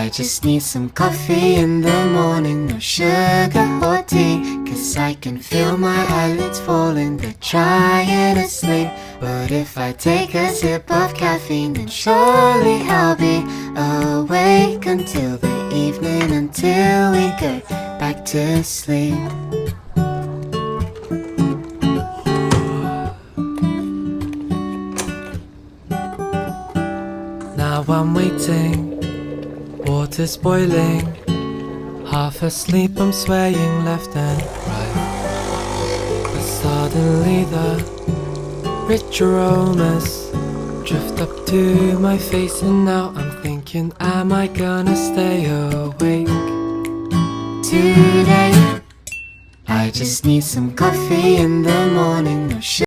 I just need some coffee in the morning, no sugar or tea, 'cause I can feel my eyelids falling, they're trying to sleep. But if I take a sip of caffeine, then surely I'll be awake until the evening, until we get back to sleep. Now I'm waiting, water's boiling, half asleep I'm swaying left and right. But suddenly the rich aromas drift up to my face, and now I'm thinking, am I gonna stay awake today? I just need some coffee in the morning, no sugar.